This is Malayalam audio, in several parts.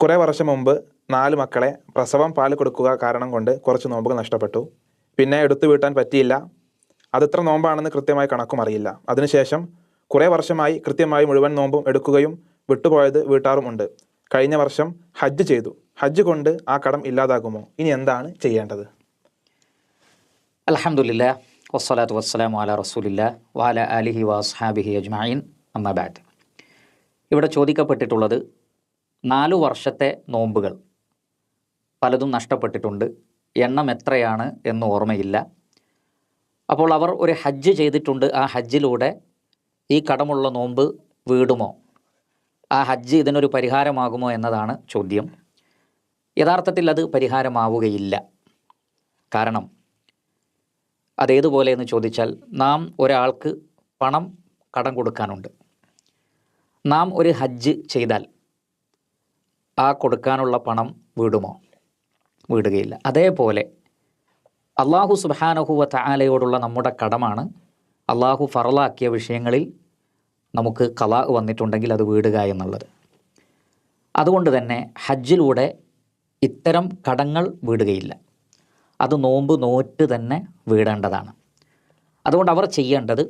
കുറേ വർഷം മുമ്പ് 4 മക്കളെ പ്രസവം പാൽ കൊടുക്കുക കാരണം കൊണ്ട് കുറച്ച് നോമ്പുകൾ നഷ്ടപ്പെട്ടു. പിന്നെ എടുത്തു വീട്ടാൻ പറ്റിയില്ല. അതെത്ര നോമ്പാണെന്ന് കൃത്യമായി കണക്കും അറിയില്ല. അതിനുശേഷം കുറേ വർഷമായി കൃത്യമായി മുഴുവൻ നോമ്പും എടുക്കുകയും വിട്ടുപോയത് വീട്ടാറുമുണ്ട്. കഴിഞ്ഞ വർഷം ഹജ്ജ് ചെയ്തു. ഹജ്ജ് കൊണ്ട് ആ കടം ഇല്ലാതാകുമോ? ഇനി എന്താണ് ചെയ്യേണ്ടത്? അൽഹംദുലില്ലാ വസ്സലാത്തു വസ്സലാമു അലാ റസൂലില്ലാ വഅലാ ആലിഹി വഅസ്ഹാബിഹി അജ്മഈൻ അമ്മാ ബഅദ്. ഇവിടെ ചോദിക്കപ്പെട്ടിട്ടുള്ളത് 4 വർഷത്തെ നോമ്പുകൾ പലതും നഷ്ടപ്പെട്ടിട്ടുണ്ട്, എണ്ണം എത്രയാണ് എന്ന് ഓർമ്മയില്ല. അപ്പോൾ അവർ ഒരു ഹജ്ജ് ചെയ്തിട്ടുണ്ട്. ആ ഹജ്ജിലൂടെ ഈ കടമുള്ള നോമ്പ് വീടുമോ? ആ ഹജ്ജ് ഇതിനൊരു പരിഹാരമാകുമോ എന്നതാണ് ചോദ്യം. യഥാർത്ഥത്തിൽ അത് പരിഹാരമാവുകയില്ല. കാരണം അതേതുപോലെ എന്ന് ചോദിച്ചാൽ, നാം ഒരാൾക്ക് പണം കടം കൊടുക്കാനുണ്ട്. നാം ഒരു ഹജ്ജ് ചെയ്താൽ ആ കൊടുക്കാനുള്ള പണം വീടുമോ? വീടുകയില്ല. അതേപോലെ അള്ളാഹു സുബ്ഹാനഹു വ തആലയോടുള്ള നമ്മുടെ കടമാണ് അള്ളാഹു ഫറലാക്കിയ വിഷയങ്ങളിൽ നമുക്ക് ഖളാ വന്നിട്ടുണ്ടെങ്കിൽ അത് വീടുക എന്നുള്ളത്. അതുകൊണ്ട് തന്നെ ഹജ്ജിലൂടെ ഇത്തരം കടങ്ങൾ വീടുകയില്ല. അത് നോമ്പ് നോറ്റ് തന്നെ വീടേണ്ടതാണ്. അതുകൊണ്ട് അവർ ചെയ്യേണ്ടത്,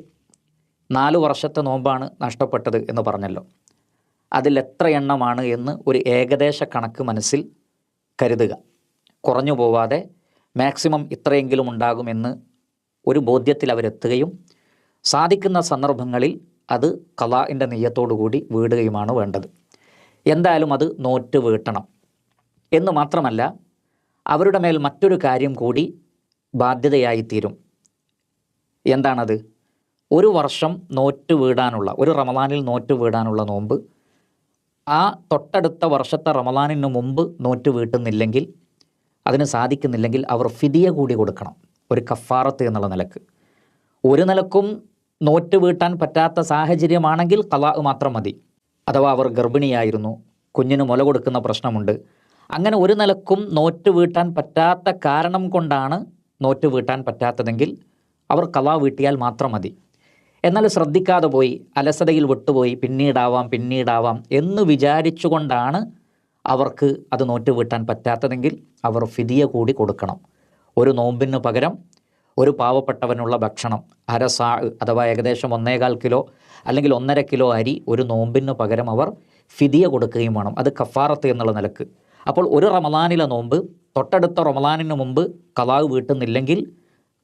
4 വർഷത്തെ നോമ്പാണ് നഷ്ടപ്പെട്ടത് എന്ന് പറഞ്ഞല്ലോ, അതിൽ എത്ര എണ്ണമാണ് എന്ന് ഒരു ഏകദേശ കണക്ക് മനസ്സിൽ കരുതുക. കുറഞ്ഞു പോവാതെ മാക്സിമം ഇത്രയെങ്കിലും ഉണ്ടാകുമെന്ന് ഒരു ബോധ്യത്തിൽ അവരെത്തുകയും സാധിക്കുന്ന സന്ദർഭങ്ങളിൽ അത് ഖളാഇൻ്റെ നിയ്യത്തോടു കൂടി വീടുകയുമാണ് വേണ്ടത്. എന്തായാലും അത് നോറ്റ് വീട്ടണം എന്ന് മാത്രമല്ല, അവരുടെ മേൽ മറ്റൊരു കാര്യം കൂടി ബാധ്യതയായിത്തീരും. എന്താണത്? ഒരു വർഷം നോറ്റ് വീടാനുള്ള, ഒരു റമളാനിൽ നോറ്റ് വീടാനുള്ള നോമ്പ് ആ തൊട്ടടുത്ത വർഷത്തെ റമളാനിന് മുമ്പ് നോറ്റ് വീട്ടുന്നില്ലെങ്കിൽ, അതിന് സാധിക്കുന്നില്ലെങ്കിൽ അവർ ഫിദിയ കൂടി കൊടുക്കണം, ഒരു കഫാറത്ത് എന്നുള്ള നിലക്ക്. ഒരു നിലക്കും നോറ്റ് വീട്ടാൻ പറ്റാത്ത സാഹചര്യമാണെങ്കിൽ ഖളാ മാത്രം മതി. അഥവാ അവർ ഗർഭിണിയായിരുന്നു, കുഞ്ഞിന് മുല കൊടുക്കുന്ന പ്രശ്നമുണ്ട്, അങ്ങനെ ഒരു നിലക്കും നോറ്റ് വീട്ടാൻ പറ്റാത്ത കാരണം കൊണ്ടാണ് നോറ്റ് വീട്ടാൻ പറ്റാത്തതെങ്കിൽ അവർ ഖളാ വീട്ടിയാൽ മാത്രം മതി. എന്നാൽ ശ്രദ്ധിക്കാതെ പോയി, അലസതയിൽ വിട്ടുപോയി, പിന്നീടാവാം എന്ന് വിചാരിച്ചുകൊണ്ടാണ് അവർക്ക് അത് നോറ്റ് വീട്ടാൻ പറ്റാത്തതെങ്കിൽ അവർ ഫിദിയ കൂടി കൊടുക്കണം. ഒരു നോമ്പിന് പകരം ഒരു പാവപ്പെട്ടവനുള്ള ഭക്ഷണം, അരസാ അഥവാ ഏകദേശം 1.25 കിലോ അല്ലെങ്കിൽ 1.5 കിലോ അരി ഒരു നോമ്പിന് പകരം അവർ ഫിദിയ കൊടുക്കുകയും വേണം. അത് കഫാറത്ത് എന്നുള്ള നിലക്ക്. അപ്പോൾ ഒരു റമളാനിലെ നോമ്പ് തൊട്ടടുത്ത റമളാനിന് മുമ്പ് ഖളാ വീട്ടുന്നില്ലെങ്കിൽ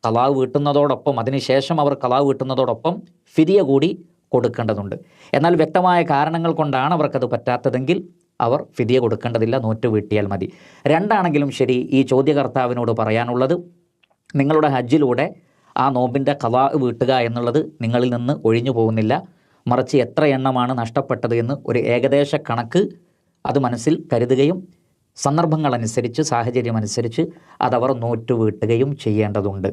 ഖളാ വീട്ടുന്നതോടൊപ്പം, അതിനുശേഷം അവർ ഖളാ വീട്ടുന്നതോടൊപ്പം ഫിദിയ കൂടി കൊടുക്കേണ്ടതുണ്ട്. എന്നാൽ വ്യക്തമായ കാരണങ്ങൾ കൊണ്ടാണ് അവർക്കത് പറ്റാത്തതെങ്കിൽ അവർ ഫിദിയ കൊടുക്കേണ്ടതില്ല, നോറ്റ് വീട്ടിയാൽ മതി. രണ്ടാണെങ്കിലും ശരി, ഈ ചോദ്യകർത്താവിനോട് പറയാനുള്ളത്, നിങ്ങളുടെ ഹജ്ജിലൂടെ ആ നോമ്പിൻ്റെ ഖളാ വീട്ടുക എന്നുള്ളത് നിങ്ങളിൽ നിന്ന് ഒഴിഞ്ഞു പോകുന്നില്ല. മറിച്ച് എത്ര എണ്ണമാണ് നഷ്ടപ്പെട്ടത് എന്ന് ഒരു ഏകദേശ കണക്ക് അത് മനസ്സിൽ കരുതുകയും സന്ദർഭങ്ങളനുസരിച്ച്, സാഹചര്യമനുസരിച്ച് അതവർ നോറ്റ് വീട്ടുകയും ചെയ്യേണ്ടതുണ്ട്.